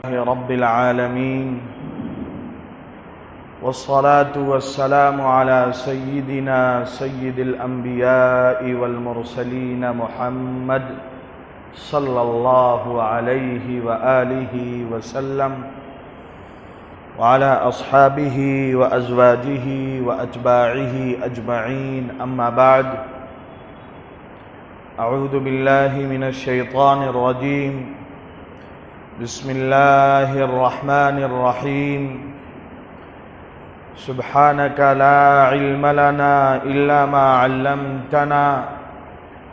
رب العالمين والصلاة والسلام على سيدنا سيد الأنبياء والمرسلين محمد صلى الله عليه وآله وسلم وعلى أصحابه وأزواجه وأتباعه أجمعين أما بعد أعوذ بالله من الشيطان الرجيم بسم الله الرحمن الرحيم سبحانك لا علم لنا إلا ما علمتنا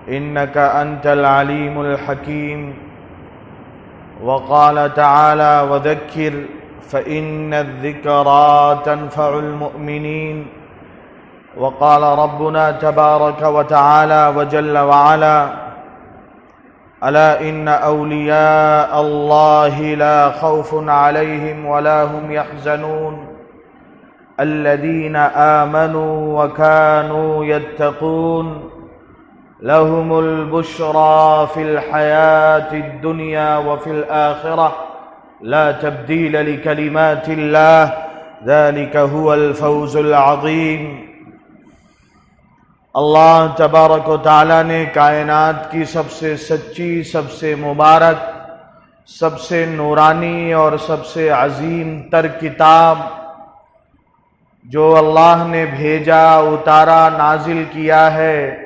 إنك أنت العليم الحكيم وقال تعالى وذكر فإن الذكرى تنفع المؤمنين وقال ربنا تبارك وتعالى وجل وعلا ألا إن أولياء الله لا خوف عليهم ولا هم يحزنون الذين آمنوا وكانوا يتقون لهم البشرى في الحياة الدنيا وفي الآخرة لا تبديل لكلمات الله ذلك هو الفوز العظيم۔ اللہ تبارک و تعالیٰ نے کائنات کی سب سے سچی، سب سے مبارک، سب سے نورانی اور سب سے عظیم تر کتاب جو اللہ نے بھیجا، اتارا، نازل کیا ہے،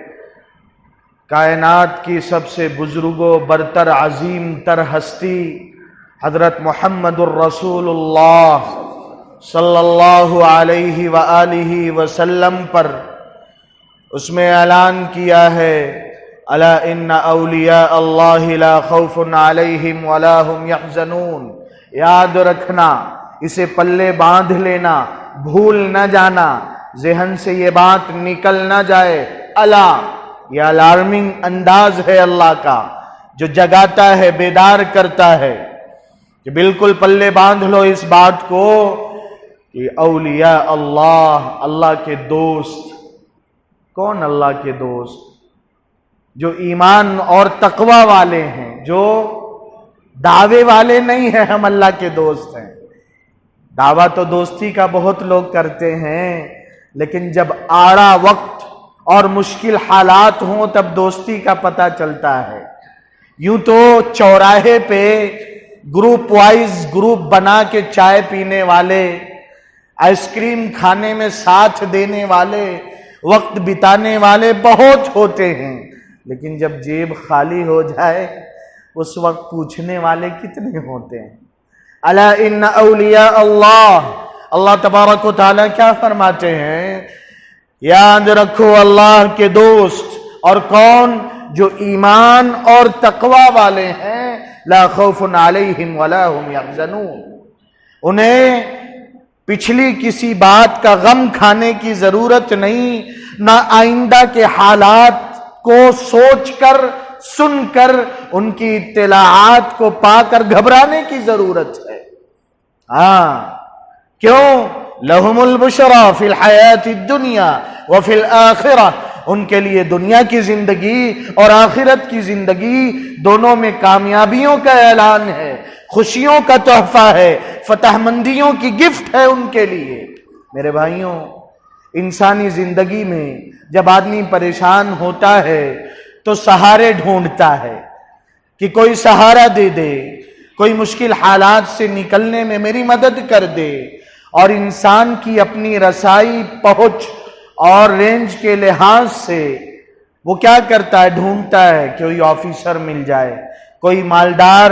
کائنات کی سب سے بزرگ و برتر عظیم تر ہستی حضرت محمد الرسول اللہ صلی اللہ علیہ وآلہ وسلم پر اس میں اعلان کیا ہے الا ان اولیاء اللہ لا خوف علیہم ولا هم یحزنون۔ یاد رکھنا، اسے پلے باندھ لینا، بھول نہ جانا، ذہن سے یہ بات نکل نہ جائے۔ الا، یہ الارمنگ انداز ہے اللہ کا جو جگاتا ہے، بیدار کرتا ہے کہ بالکل پلے باندھ لو اس بات کو کہ اولیاء اللہ، اللہ کے دوست۔ کون اللہ کے دوست؟ جو ایمان اور تقوی والے ہیں، جو دعوے والے نہیں ہیں ہم اللہ کے دوست ہیں۔ دعویٰ تو دوستی کا بہت لوگ کرتے ہیں، لیکن جب آڑا وقت اور مشکل حالات ہوں تب دوستی کا پتہ چلتا ہے۔ یوں تو چوراہے پہ گروپ وائز گروپ بنا کے چائے پینے والے، آئس کریم کھانے میں ساتھ دینے والے، وقت بتانے والے بہت ہوتے ہیں، لیکن جب جیب خالی ہو جائے اس وقت پوچھنے والے کتنے ہوتے ہیں؟ الا ان اولیاء اللہ، اللہ تبارک و تعالیٰ کیا فرماتے ہیں؟ یاد رکھو اللہ کے دوست، اور کون؟ جو ایمان اور تقوی والے ہیں، لا خوف علیہم ولا هم یحزنون۔ انہیں پچھلی کسی بات کا غم کھانے کی ضرورت نہیں، نہ آئندہ کے حالات کو سوچ کر، سن کر، ان کی اطلاعات کو پا کر گھبرانے کی ضرورت ہے۔ کیوں؟ لہم البشرى فی الحیات الدنیا وفی الآخرہ، ان کے لیے دنیا کی زندگی اور آخرت کی زندگی دونوں میں کامیابیوں کا اعلان ہے، خوشیوں کا تحفہ ہے، فتح مندیوں کی گفٹ ہے ان کے لیے۔ میرے بھائیوں، انسانی زندگی میں جب آدمی پریشان ہوتا ہے تو سہارے ڈھونڈتا ہے کہ کوئی سہارا دے دے، کوئی مشکل حالات سے نکلنے میں میری مدد کر دے۔ اور انسان کی اپنی رسائی، پہنچ اور رینج کے لحاظ سے وہ کیا کرتا ہے؟ ڈھونڈتا ہے کہ کوئی آفیسر مل جائے، کوئی مالدار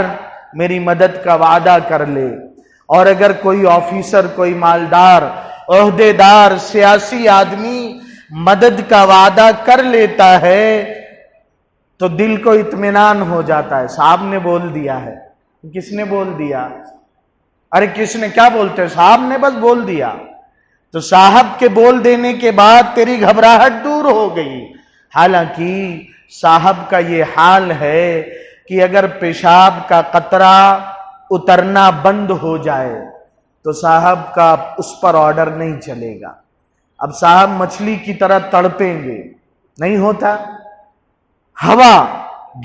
میری مدد کا وعدہ کر لے۔ اور اگر کوئی آفیسر، کوئی مالدار، عہدے دار، سیاسی آدمی مدد کا وعدہ کر لیتا ہے تو دل کو اطمینان ہو جاتا ہے، صاحب نے بول دیا ہے۔ کس نے بول دیا؟ ارے کس نے؟ کیا بولتے ہیں؟ صاحب نے بس بول دیا۔ تو صاحب کے بول دینے کے بعد تیری گھبراہٹ دور ہو گئی۔ حالانکہ صاحب کا یہ حال ہے کہ اگر پیشاب کا قطرہ اترنا بند ہو جائے تو صاحب کا اس پر آرڈر نہیں چلے گا۔ اب صاحب مچھلی کی طرح تڑپیں گے، نہیں ہوتا۔ ہوا،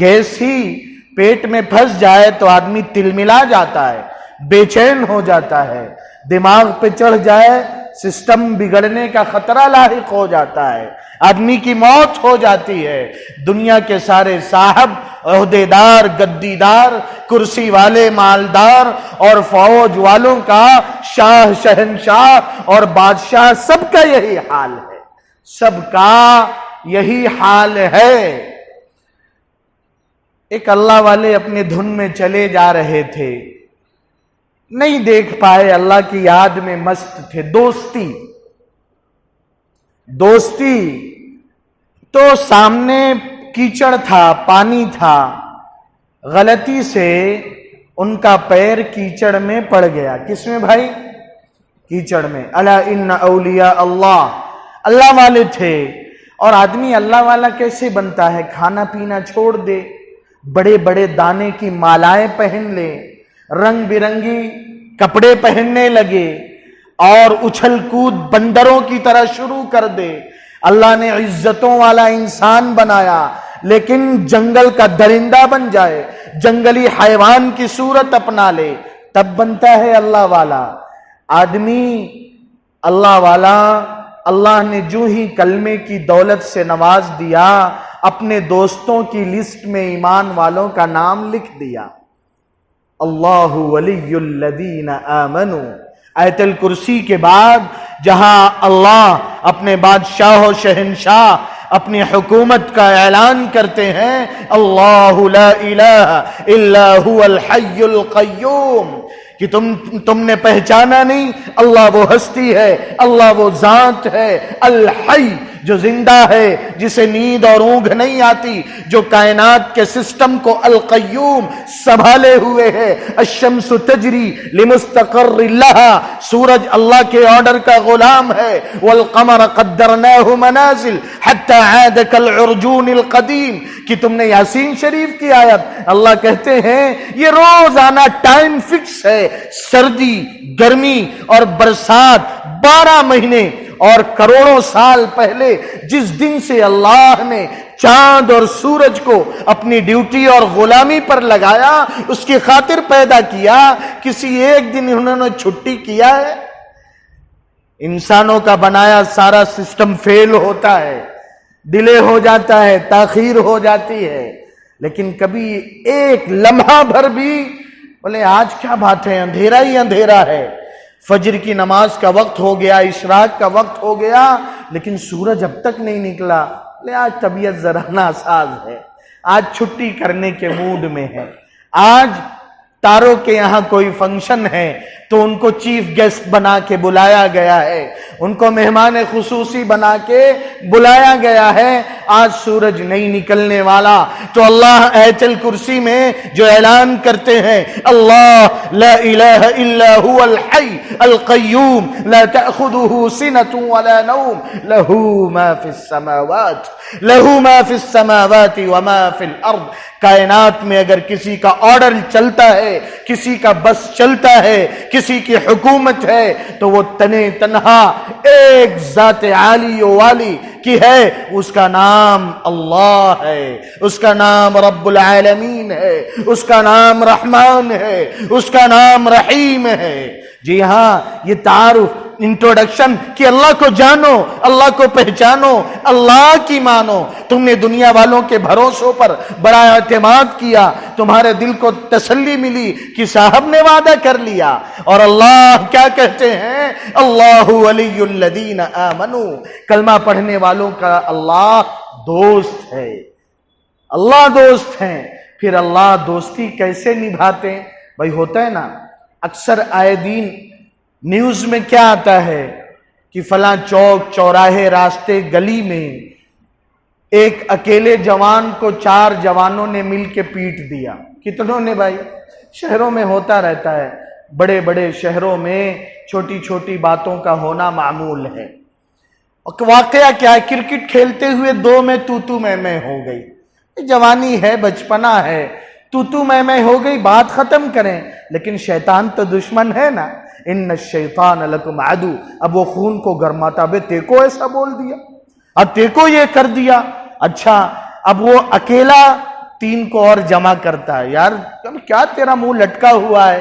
گیس ہی پیٹ میں پھنس جائے تو آدمی تلملا جاتا ہے، بے چین ہو جاتا ہے، دماغ پہ چڑھ جائے سسٹم بگڑنے کا خطرہ لاحق ہو جاتا ہے، آدمی کی موت ہو جاتی ہے۔ دنیا کے سارے صاحب، عہدیدار، گدیدار، کرسی والے، مالدار اور فوج والوں کا شاہ، شہنشاہ اور بادشاہ، سب کا یہی حال ہے، سب کا یہی حال ہے۔ ایک اللہ والے اپنے دھن میں چلے جا رہے تھے، نہیں دیکھ پائے، اللہ کی یاد میں مست تھے، دوستی تو سامنے کیچڑ تھا، پانی تھا، غلطی سے ان کا پیر کیچڑ میں پڑ گیا۔ کس میں بھائی؟ کیچڑ میں۔ الا ان اولیاء اللہ، اللہ والے تھے۔ اور آدمی اللہ والا کیسے بنتا ہے؟ کھانا پینا چھوڑ دے، بڑے بڑے دانے کی مالائیں پہن لے، رنگ برنگی کپڑے پہننے لگے اور اچھل کود بندروں کی طرح شروع کر دے۔ اللہ نے عزتوں والا انسان بنایا، لیکن جنگل کا درندہ بن جائے، جنگلی حیوان کی صورت اپنا لے، تب بنتا ہے اللہ والا۔ آدمی اللہ والا، اللہ نے جو ہی کلمے کی دولت سے نواز دیا، اپنے دوستوں کی لسٹ میں ایمان والوں کا نام لکھ دیا۔ اللہ ولی الذین آمنوا، آیت الکرسی کے بعد جہاں اللہ اپنے بادشاہ و شہنشاہ، اپنی حکومت کا اعلان کرتے ہیں، اللہ لا الہ الا هو الحی القیوم، کہ تم نے پہچانا نہیں، اللہ وہ ہستی ہے، اللہ وہ ذات ہے، الحی جو زندہ ہے، جسے نیند اور اونگ نہیں آتی، جو کائنات کے سسٹم کو القیوم سنبھالے ہوئے ہے۔ الشمس تجری لمستقر لہا، سورج اللہ کے آرڈر کا غلام ہے۔ والقمر قدرناہ منازل حتی عاد کالعرجون القدیم، کہ تم نے یاسین شریف کی آیت، اللہ کہتے ہیں یہ روزانہ ٹائم فکس ہے، سردی، گرمی اور برسات، 12 مہینے اور کروڑوں سال پہلے جس دن سے اللہ نے چاند اور سورج کو اپنی ڈیوٹی اور غلامی پر لگایا، اس کی خاطر پیدا کیا، کسی ایک دن انہوں نے چھٹی کیا ہے؟ انسانوں کا بنایا سارا سسٹم فیل ہوتا ہے، ڈیلے ہو جاتا ہے، تاخیر ہو جاتی ہے، لیکن کبھی ایک لمحہ بھر بھی بولے آج کیا بات ہے، اندھیرا ہی اندھیرا ہے، فجر کی نماز کا وقت ہو گیا، اشراق کا وقت ہو گیا، لیکن سورج اب تک نہیں نکلا، بولے آج طبیعت ذرا ناساز ہے، آج چھٹی کرنے کے موڈ میں ہے، آج تاروں کے یہاں کوئی فنکشن ہے تو ان کو چیف گیسٹ بنا کے بلایا گیا ہے، ان کو مہمان خصوصی بنا کے بلایا گیا ہے، آج سورج نہیں نکلنے والا، تو اللہ آیت الکرسی میں جو اعلان کرتے ہیں، اللہ لا الہ الا هو الحی القیوم لا تأخذه سنة ولا نوم له ما في السماوات وما في الارض۔ کائنات میں اگر کسی کا آرڈر چلتا ہے، کسی کا بس چلتا ہے، کسی کی حکومت ہے، تو وہ تنہا ایک ذات عالی و والی کی ہے، اس کا نام اللہ ہے، اس کا نام رب العالمین ہے، اس کا نام رحمان ہے، اس کا نام رحیم ہے۔ جی ہاں، یہ تعارف، انٹروڈکشن کہ اللہ کو جانو، اللہ کو پہچانو، اللہ کی مانو۔ تم نے دنیا والوں کے بھروسوں پر بڑا اعتماد کیا، تمہارے دل کو تسلی ملی کہ صاحب نے وعدہ کر لیا، اور اللہ کیا کہتے ہیں؟ اللہ ولی الذین آمنوا، کلمہ پڑھنے والوں کا اللہ دوست ہے، اللہ دوست ہیں۔ پھر اللہ دوستی کیسے نبھاتے؟ بھائی ہوتا ہے نا، اکثر آئے دن نیوز میں کیا آتا ہے کہ فلاں چوک، چوراہے، راستے، گلی میں ایک اکیلے جوان کو 4 جوانوں نے مل کے پیٹ دیا۔ کتنوں نے بھائی؟ شہروں میں ہوتا رہتا ہے، بڑے بڑے شہروں میں چھوٹی چھوٹی باتوں کا ہونا معمول ہے۔ واقعہ کیا ہے؟ کرکٹ کھیلتے ہوئے 2 میں تو میں ہو گئی، جوانی ہے، بچپنا ہے، تو میں ہو گئی، بات ختم کریں۔ لیکن شیطان تو دشمن ہے نا، ان الشیطان لکم عدو، اب وہ خون کو گرماتا، بے تیکو ایسا بول دیا، اب تیکو یہ کر دیا، اچھا اب وہ اکیلا 3 کو اور جمع کرتا ہے، یار کیا تیرا منہ لٹکا ہوا ہے،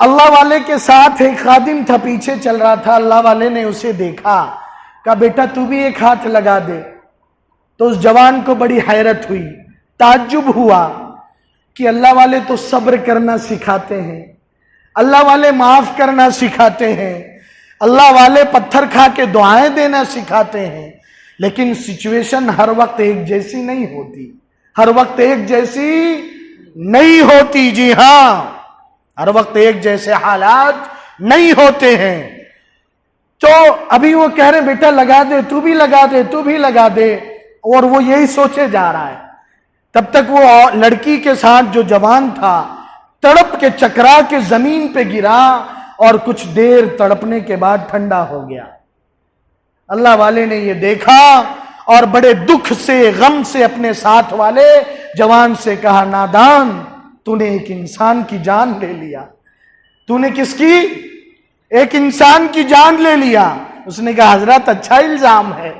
اللہ والے کے ساتھ ایک خادم تھا، پیچھے چل رہا تھا، اللہ والے نے اسے دیکھا، کہا بیٹا تو بھی ایک ہاتھ لگا دے۔ تو اس جوان کو بڑی حیرت ہوئی، تعجب ہوا کہ اللہ والے تو صبر کرنا سکھاتے ہیں، اللہ والے معاف کرنا سکھاتے ہیں، اللہ والے پتھر کھا کے دعائیں دینا سکھاتے ہیں، لیکن سچویشن ہر وقت ایک جیسی نہیں ہوتی، ہر وقت ایک جیسی نہیں ہوتی۔ جی ہاں، ہر وقت ایک جیسے حالات نہیں ہوتے ہیں۔ تو ابھی وہ کہہ رہے بیٹا لگا دے، تو بھی لگا دے، تو بھی لگا دے، اور وہ یہی سوچے جا رہا ہے۔ تب تک وہ لڑکی کے ساتھ جو جوان تھا تڑپ کے چکرا کے زمین پہ گرا اور کچھ دیر تڑپنے کے بعد ٹھنڈا ہو گیا۔ اللہ والے نے یہ دیکھا اور بڑے دکھ سے غم سے اپنے ساتھ والے جوان سے کہا، نادان، تو نے ایک انسان کی جان لے لیا۔ تو نے کس کی؟ ایک انسان کی جان لے لیا۔ اس نے کہا حضرت اچھا الزام ہے،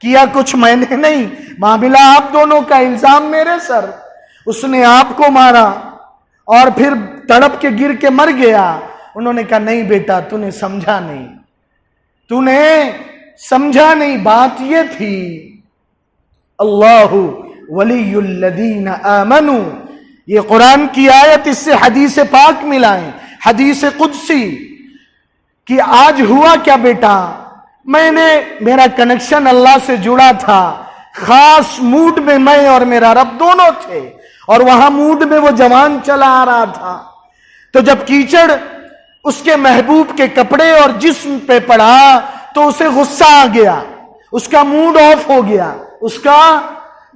کیا کچھ میں نے نہیں، معاملہ آپ دونوں کا، الزام میرے سر۔ اس نے آپ کو مارا اور پھر تڑپ کے گر کے مر گیا۔ انہوں نے کہا نہیں بیٹا، تو نے سمجھا نہیں، تو نے سمجھا نہیں، بات یہ تھی اللہ ولی الذین آمنوا، یہ قرآن کی آیت، اس سے حدیث پاک ملائیں، حدیث قدسی کہ آج ہوا کیا بیٹا، میرا کنیکشن اللہ سے جڑا تھا، خاص موڈ میں میں اور میرا رب دونوں تھے، اور وہاں موڈ میں وہ جوان چلا آ رہا تھا۔ تو جب کیچڑ اس کے محبوب کے کپڑے اور جسم پہ پڑا تو اسے غصہ آ گیا، اس کا موڈ آف ہو گیا، اس کا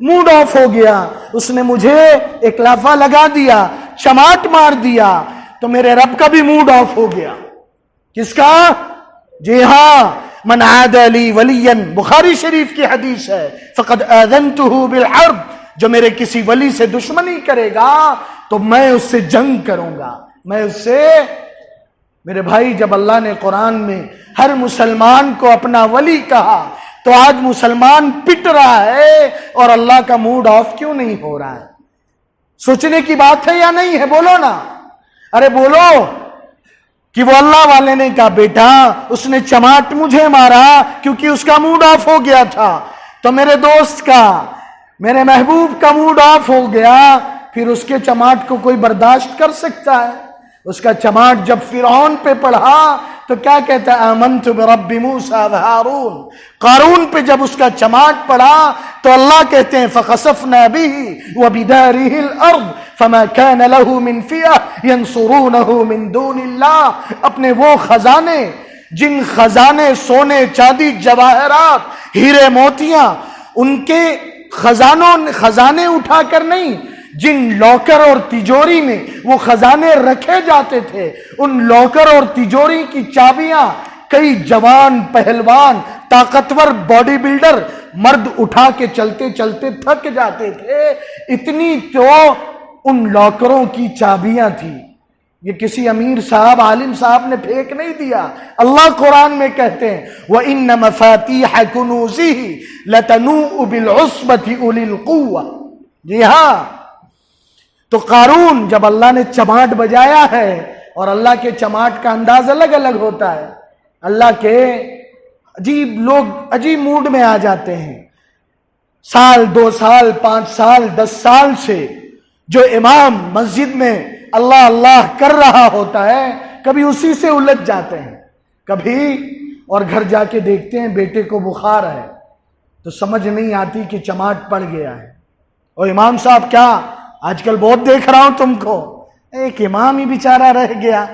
موڈ آف ہو گیا۔ اس نے مجھے ایک لافہ لگا دیا، چماٹ مار دیا، تو میرے رب کا بھی موڈ آف ہو گیا۔ کس کا؟ جی ہاں، من عاد لی ولیا، بخاری شریف کی حدیث ہے، فقد آذنتہ بالحرب، جو میرے کسی ولی سے دشمنی کرے گا تو میں اس سے جنگ کروں گا، میں اس سے۔ میرے بھائی، جب اللہ نے قرآن میں ہر مسلمان کو اپنا ولی کہا تو آج مسلمان پٹ رہا ہے اور اللہ کا موڈ آف کیوں نہیں ہو رہا ہے؟ سوچنے کی بات ہے یا نہیں ہے؟ بولو نا، ارے بولو کہ وہ اللہ والے نے کہا بیٹا اس نے چماٹ مجھے مارا کیونکہ اس کا موڈ آف ہو گیا تھا، تو میرے دوست کا، میرے محبوب کا موڈ آف ہو گیا، پھر اس کے چماٹ کو کوئی برداشت کر سکتا ہے؟ اس کا چماٹ جب فرعون پہ پڑھا تو کیا کہتا ہے؟ آمنت برب موسیٰ و ہارون۔ قارون پہ جب اس کا چماٹ پڑا تو اللہ کہتے ہیں فخسفنا به وبداره الارض فما كان له من فئة ينصرونه من دون الله۔ اپنے وہ خزانے، جن خزانے سونے چاندی جواہرات ہیرے موتیاں، ان کے خزانے اٹھا کر نہیں، جن لاکر اور تجوری میں وہ خزانے رکھے جاتے تھے، ان لاکر اور تجوری کی چابیاں کئی جوان پہلوان طاقتور باڈی بلڈر مرد اٹھا کے چلتے چلتے تھک جاتے تھے، اتنی تو ان لاکروں کی چابیاں تھی۔ یہ کسی امیر صاحب، عالم صاحب نے پھینک نہیں دیا، اللہ قرآن میں کہتے ہیں وَإِنَّ مَفَاتِيحَ كُنُوزِهِ لَتَنُوءُ بِالْعُصْبَةِ أُولِي الْقُوَّةِ۔ جی ہاں، تو قارون جب اللہ نے چماٹ بجایا ہے، اور اللہ کے چماٹ کا انداز الگ الگ ہوتا ہے، اللہ کے لوگ عجیب موڈ میں آ جاتے ہیں۔ سال 2 سال 5 سال 10 سال سے جو امام مسجد میں اللہ اللہ کر رہا ہوتا ہے، کبھی اسی سے الجھ جاتے ہیں، کبھی اور گھر جا کے دیکھتے ہیں بیٹے کو بخار ہے تو سمجھ نہیں آتی کہ چماٹ پڑ گیا ہے، اور امام صاحب کیا آج کل بہت دیکھ رہا ہوں تم کو، ایک امام ہی بیچارہ رہ گیا،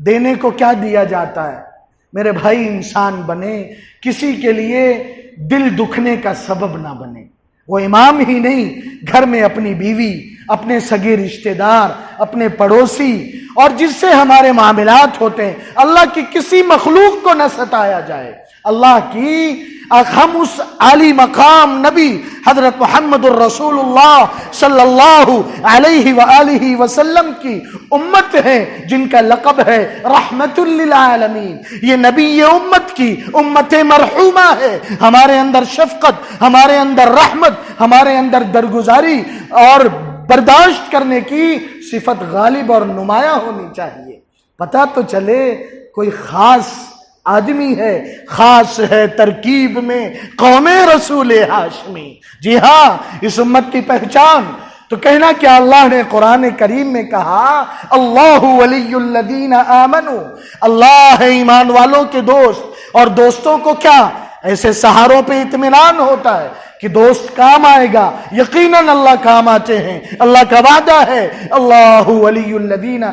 دینے کو کیا دیا جاتا ہے؟ میرے بھائی، انسان بنے، کسی کے لیے دل دکھنے کا سبب نہ بنے۔ وہ امام ہی نہیں، گھر میں اپنی بیوی، اپنے سگے رشتہ دار، اپنے پڑوسی اور جس سے ہمارے معاملات ہوتے ہیں، اللہ کی کسی مخلوق کو نہ ستایا جائے۔ اللہ کی ہم اس عالی مقام نبی حضرت محمد الرسول اللہ صلی اللہ علیہ وآلہ وسلم کی امت ہے، جن کا لقب ہے رحمت للعالمین۔ یہ نبی یہ امت کی امت مرحومہ ہے۔ ہمارے اندر شفقت، ہمارے اندر رحمت، ہمارے اندر درگزاری اور برداشت کرنے کی صفت غالب اور نمایاں ہونی چاہیے۔ پتہ تو چلے کوئی خاص آدمی ہے، خاص ہے ترکیب میں قوم رسول ہاشمی۔ جی ہاں، اس امت کی پہچان تو کہنا کیا، اللہ نے قرآن کریم میں کہا اللہ ولی الذین آمنوا، اللہ ہے ایمان والوں کے دوست، اور دوستوں کو کیا ایسے سہاروں پہ اطمینان ہوتا ہے کہ دوست کام آئے گا، یقیناً اللہ کام آتے ہیں، اللہ کا وعدہ ہے اللہ ولی الذین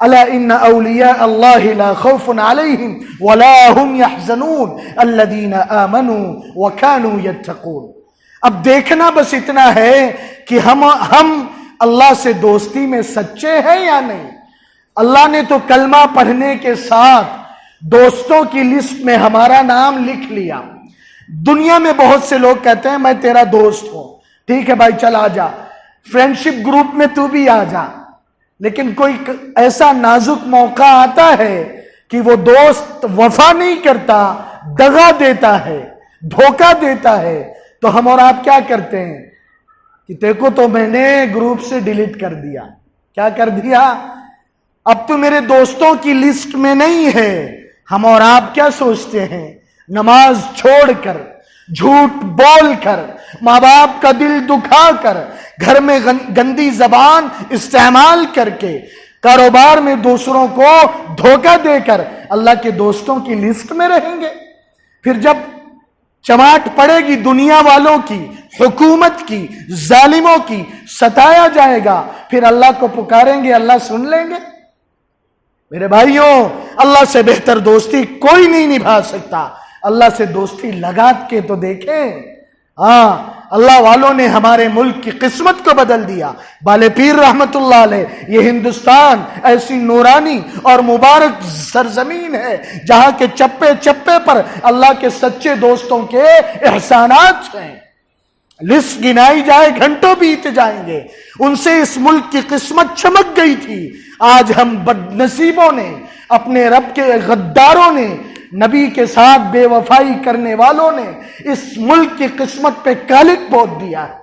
الا ان اولیاء اللہ لا خوف علیہم ولا هم يحزنون الذین آمنوا وكانوا يتقون۔ اب دیکھنا بس اتنا ہے کہ ہم اللہ سے دوستی میں سچے ہیں یا نہیں۔ اللہ نے تو کلمہ پڑھنے کے ساتھ دوستوں کی لسٹ میں ہمارا نام لکھ لیا۔ دنیا میں بہت سے لوگ کہتے ہیں میں تیرا دوست ہوں، ٹھیک ہے بھائی چل آ جا، فرینڈشپ گروپ میں تو بھی آ جا، لیکن کوئی ایسا نازک موقع آتا ہے کہ وہ دوست وفا نہیں کرتا، دغا دیتا ہے، دھوکہ دیتا ہے، تو ہم اور آپ کیا کرتے ہیں کہ دیکھو تو میں نے گروپ سے ڈیلیٹ کر دیا۔ کیا کر دیا؟ اب تو میرے دوستوں کی لسٹ میں نہیں ہے۔ ہم اور آپ کیا سوچتے ہیں؟ نماز چھوڑ کر، جھوٹ بول کر، ماں باپ کا دل دکھا کر، گھر میں گندی زبان استعمال کر کے، کاروبار میں دوسروں کو دھوکہ دے کر اللہ کے دوستوں کی لسٹ میں رہیں گے۔ پھر جب چماٹ پڑے گی دنیا والوں کی، حکومت کی، ظالموں کی، ستایا جائے گا، پھر اللہ کو پکاریں گے، اللہ سن لیں گے؟ میرے بھائیوں، اللہ سے بہتر دوستی کوئی نہیں نبھا سکتا۔ اللہ سے دوستی لگا کے تو دیکھیں۔ ہاں، اللہ والوں نے ہمارے ملک کی قسمت کو بدل دیا۔ بالے پیر رحمت اللہ علیہ، یہ ہندوستان ایسی نورانی اور مبارک سرزمین ہے جہاں کے چپے چپے پر اللہ کے سچے دوستوں کے احسانات ہیں۔ لسٹ گنائی جائے گھنٹوں بیت جائیں گے، ان سے اس ملک کی قسمت چمک گئی تھی۔ آج ہم بد نصیبوں نے، اپنے رب کے غداروں نے، نبی کے ساتھ بے وفائی کرنے والوں نے اس ملک کی قسمت پہ کالک پوت دیا ہے۔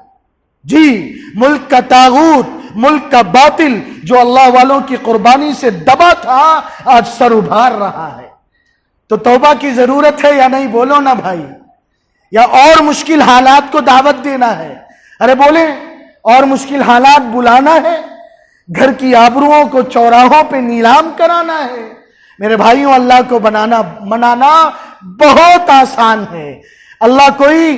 جی، ملک کا طاغوت، ملک کا باطل جو اللہ والوں کی قربانی سے دبا تھا، آج سر ابھار رہا ہے۔ تو توبہ کی ضرورت ہے یا نہیں؟ بولو نا بھائی، یا اور مشکل حالات کو دعوت دینا ہے؟ ارے بولیں، اور مشکل حالات بلانا ہے؟ گھر کی آبروؤں کو چوراہوں پہ نیلام کرانا ہے؟ میرے بھائیوں، اللہ کو منانا بہت آسان ہے۔ اللہ کوئی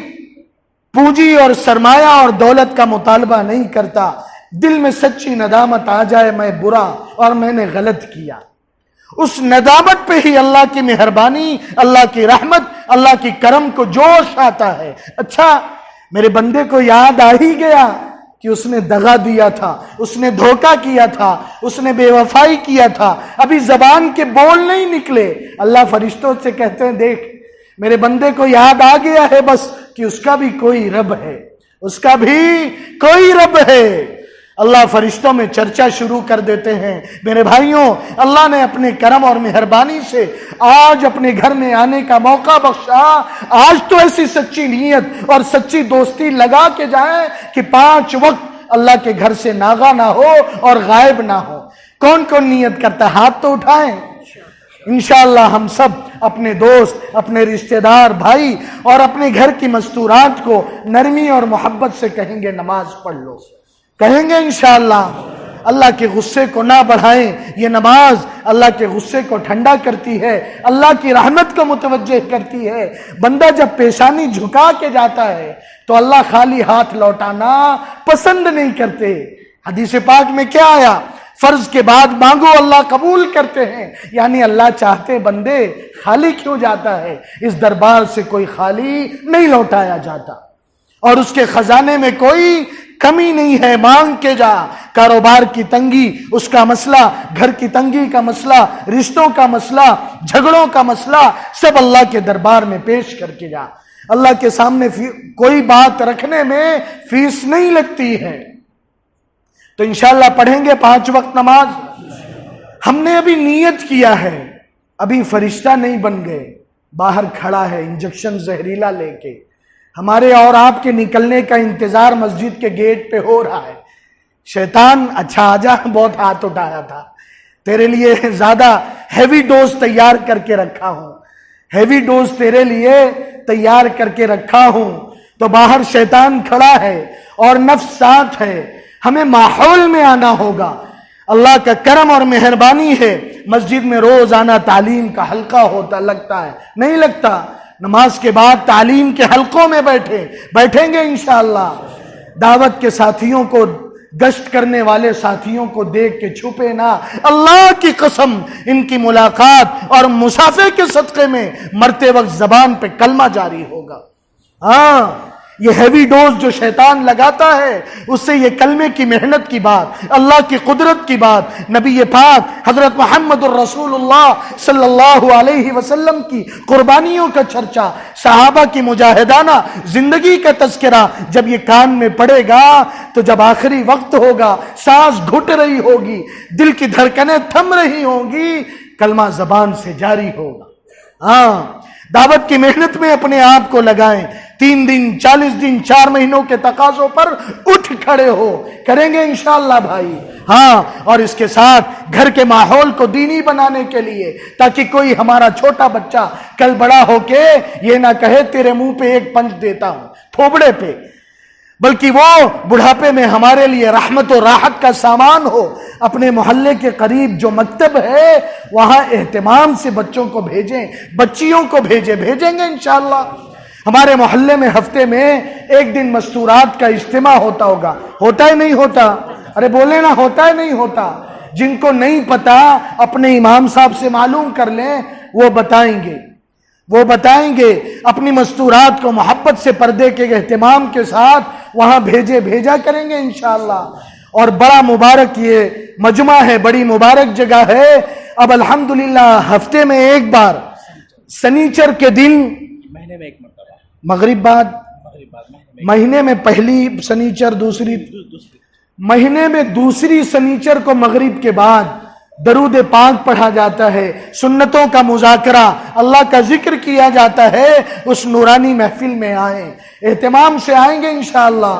پونجی اور سرمایہ اور دولت کا مطالبہ نہیں کرتا۔ دل میں سچی ندامت آ جائے میں برا اور میں نے غلط کیا، اس ندامت پہ ہی اللہ کی مہربانی، اللہ کی رحمت، اللہ کی کرم کو جوش آتا ہے۔ اچھا، میرے بندے کو یاد آ ہی گیا کہ اس نے دغا دیا تھا، اس نے دھوکہ کیا تھا، اس نے بے وفائی کیا تھا، ابھی زبان کے بول نہیں نکلے۔ اللہ فرشتوں سے کہتے ہیں دیکھ، میرے بندے کو یاد آ گیا ہے بس کہ اس کا بھی کوئی رب ہے، اس کا بھی کوئی رب ہے۔ اللہ فرشتوں میں چرچا شروع کر دیتے ہیں۔ میرے بھائیوں، اللہ نے اپنے کرم اور مہربانی سے آج اپنے گھر میں آنے کا موقع بخشا۔ آج تو ایسی سچی نیت اور سچی دوستی لگا کے جائیں کہ 5 وقت اللہ کے گھر سے ناغا نہ ہو اور غائب نہ ہو۔ کون کون نیت کرتا؟ ہاتھ تو اٹھائیں۔ انشاءاللہ ہم سب اپنے دوست، اپنے رشتہ دار، بھائی اور اپنے گھر کی مستورات کو نرمی اور محبت سے کہیں گے نماز پڑھ لو، کہیں گے انشاءاللہ۔ اللہ کے غصے کو نہ بڑھائیں، یہ نماز اللہ کے غصے کو ٹھنڈا کرتی ہے، اللہ کی رحمت کو متوجہ کرتی ہے۔ بندہ جب پیشانی جھکا کے جاتا ہے تو اللہ خالی ہاتھ لوٹانا پسند نہیں کرتے۔ حدیث پاک میں کیا آیا؟ فرض کے بعد مانگو اللہ قبول کرتے ہیں، یعنی اللہ چاہتے بندے خالی کیوں جاتا ہے؟ اس دربار سے کوئی خالی نہیں لوٹایا جاتا، اور اس کے خزانے میں کوئی کمی نہیں ہے۔ مانگ کے جا۔ کاروبار کی تنگی اس کا مسئلہ، گھر کی تنگی کا مسئلہ، رشتوں کا مسئلہ، جھگڑوں کا مسئلہ، سب اللہ کے دربار میں پیش کر کے جا۔ اللہ کے سامنے کوئی بات رکھنے میں فیس نہیں لگتی ہے۔ تو انشاءاللہ پڑھیں گے 5 وقت نماز۔ ہم نے ابھی نیت کیا ہے، ابھی فرشتہ نہیں بن گئے، باہر کھڑا ہے انجیکشن زہریلا لے کے، ہمارے اور آپ کے نکلنے کا انتظار مسجد کے گیٹ پہ ہو رہا ہے۔ شیطان اچھا آجا، بہت ہاتھ اٹھایا تھا، تیرے لیے زیادہ ہیوی ڈوز تیار کر کے رکھا ہوں، ہیوی ڈوز تیرے لیے تیار کر کے رکھا ہوں۔ تو باہر شیطان کھڑا ہے اور نفس ساتھ ہے، ہمیں ماحول میں آنا ہوگا۔ اللہ کا کرم اور مہربانی ہے، مسجد میں روزانہ تعلیم کا حلقہ ہوتا، لگتا ہے نہیں لگتا؟ نماز کے بعد تعلیم کے حلقوں میں بیٹھیں گے انشاءاللہ۔ دعوت کے ساتھیوں کو، گشت کرنے والے ساتھیوں کو دیکھ کے چھپے نہ، اللہ کی قسم ان کی ملاقات اور مسافے کے صدقے میں مرتے وقت زبان پہ کلمہ جاری ہوگا۔ ہاں، یہ ہیوی ڈوز جو شیطان لگاتا ہے، اس سے یہ کلمے کی محنت کی بات، اللہ کی قدرت کی بات، نبی پاک حضرت محمد الرسول اللہ صلی اللہ علیہ وسلم کی قربانیوں کا چرچا، صحابہ کی مجاہدانہ زندگی کا تذکرہ جب یہ کان میں پڑے گا تو جب آخری وقت ہوگا، سانس گھٹ رہی ہوگی، دل کی دھڑکنیں تھم رہی ہوں گی، کلمہ زبان سے جاری ہوگا۔ ہاں، دعوت کی محنت میں اپنے آپ کو لگائیں، 3 دن 40 دن 4 مہینوں کے تقاضوں پر اٹھ کھڑے ہو، کریں گے انشاءاللہ بھائی۔ ہاں، اور اس کے ساتھ گھر کے ماحول کو دینی بنانے کے لیے، تاکہ کوئی ہمارا چھوٹا بچہ کل بڑا ہو کے یہ نہ کہے تیرے منہ پہ ایک پنچ دیتا ہوں، تھوبڑے پہ، بلکہ وہ بڑھاپے میں ہمارے لیے رحمت و راحت کا سامان ہو۔ اپنے محلے کے قریب جو مکتب ہے وہاں اہتمام سے بچوں کو بھیجیں، بچیوں کو بھیجیں گے انشاءاللہ۔ ہمارے محلے میں ہفتے میں ایک دن مستورات کا اجتماع ہوتا ہے نہیں ہوتا؟ ارے بولے نا، ہوتا ہے نہیں ہوتا؟ جن کو نہیں پتا اپنے امام صاحب سے معلوم کر لیں، وہ بتائیں گے اپنی مستورات کو محبت سے پردے کے اہتمام کے ساتھ وہاں بھیجا کریں گے انشاءاللہ۔ اور بڑا مبارک یہ مجمع ہے، بڑی مبارک جگہ ہے۔ اب الحمدللہ ہفتے میں ایک بار سنیچر کے دن، مہینے میں ایک مرتبہ، مغرب بعد، مہینے میں پہلی سنیچر، مہینے میں دوسری سنیچر کو مغرب کے بعد درود پاک پڑھا جاتا ہے، سنتوں کا مذاکرہ، اللہ کا ذکر کیا جاتا ہے۔ اس نورانی محفل میں آئیں، اہتمام سے آئیں گے انشاءاللہ،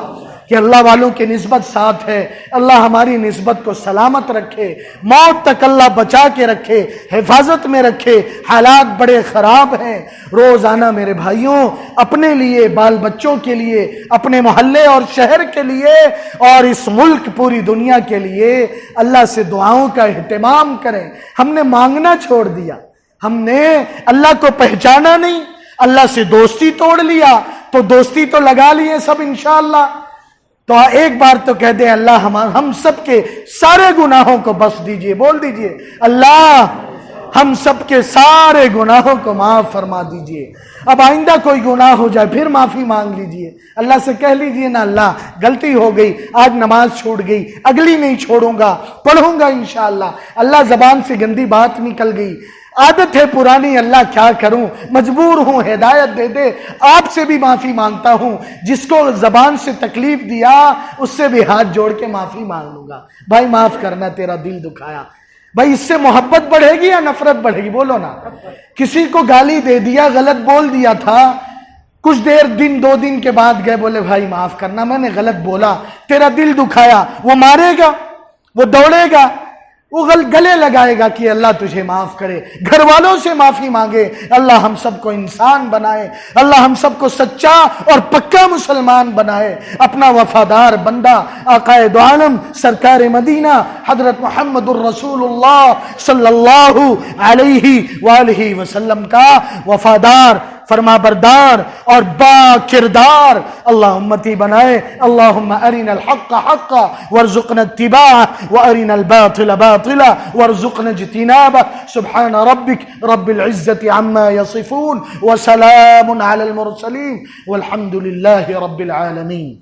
کہ اللہ والوں کی نسبت ساتھ ہے۔ اللہ ہماری نسبت کو سلامت رکھے، موت تک اللہ بچا کے رکھے، حفاظت میں رکھے۔ حالات بڑے خراب ہیں۔ روزانہ میرے بھائیوں، اپنے لیے، بال بچوں کے لیے، اپنے محلے اور شہر کے لیے اور اس ملک، پوری دنیا کے لیے اللہ سے دعاؤں کا اہتمام کریں۔ ہم نے مانگنا چھوڑ دیا، ہم نے اللہ کو پہچانا نہیں، اللہ سے دوستی توڑ لیا، تو دوستی تو لگا لیے سب انشاءاللہ۔ تو ایک بار تو کہہ دیں، اللہ ہم سب کے سارے گناہوں کو بخش دیجئے، بول دیجئے اللہ ہم سب کے سارے گناہوں کو معاف فرما دیجئے۔ اب آئندہ کوئی گناہ ہو جائے پھر معافی مانگ لیجئے، اللہ سے کہہ لیجئے نا، اللہ غلطی ہو گئی، آج نماز چھوڑ گئی، اگلی نہیں چھوڑوں گا، پڑھوں گا انشاءاللہ۔ اللہ زبان سے گندی بات نکل گئی، عادت ہے پرانی، اللہ کیا کروں، مجبور ہوں، ہدایت دے دے۔ آپ سے بھی معافی مانگتا ہوں، جس کو زبان سے تکلیف دیا اس سے بھی ہاتھ جوڑ کے معافی مانگ لوں گا، بھائی معاف کرنا، تیرا دل دکھایا۔ بھائی اس سے محبت بڑھے گی یا نفرت بڑھے گی؟ بولو نا۔ کسی کو گالی دے دیا، غلط بول دیا تھا، کچھ دیر 2 دن کے بعد گئے، بولے بھائی معاف کرنا، میں نے غلط بولا، تیرا دل دکھایا، وہ مارے گا، وہ دوڑے گا، وہ گلے لگائے گا کہ اللہ تجھے معاف کرے۔ گھر والوں سے معافی مانگے، اللہ ہم سب کو انسان بنائے، اللہ ہم سب کو سچا اور پکا مسلمان بنائے، اپنا وفادار بندہ آقا دو عالم سرکار مدینہ حضرت محمد الرسول اللہ صلی اللہ علیہ وآلہ وسلم کا وفادار، فرما بردار اور با کردار اللہ امتی بنائے۔ اللہم ارنا الحق حقا وارزقنا اتباعه وارنا الباطل باطلا وارزقنا اجتنابه۔ سبحان ربك رب العزة عما يصفون وسلام على المرسلين والحمد لله رب العالمين۔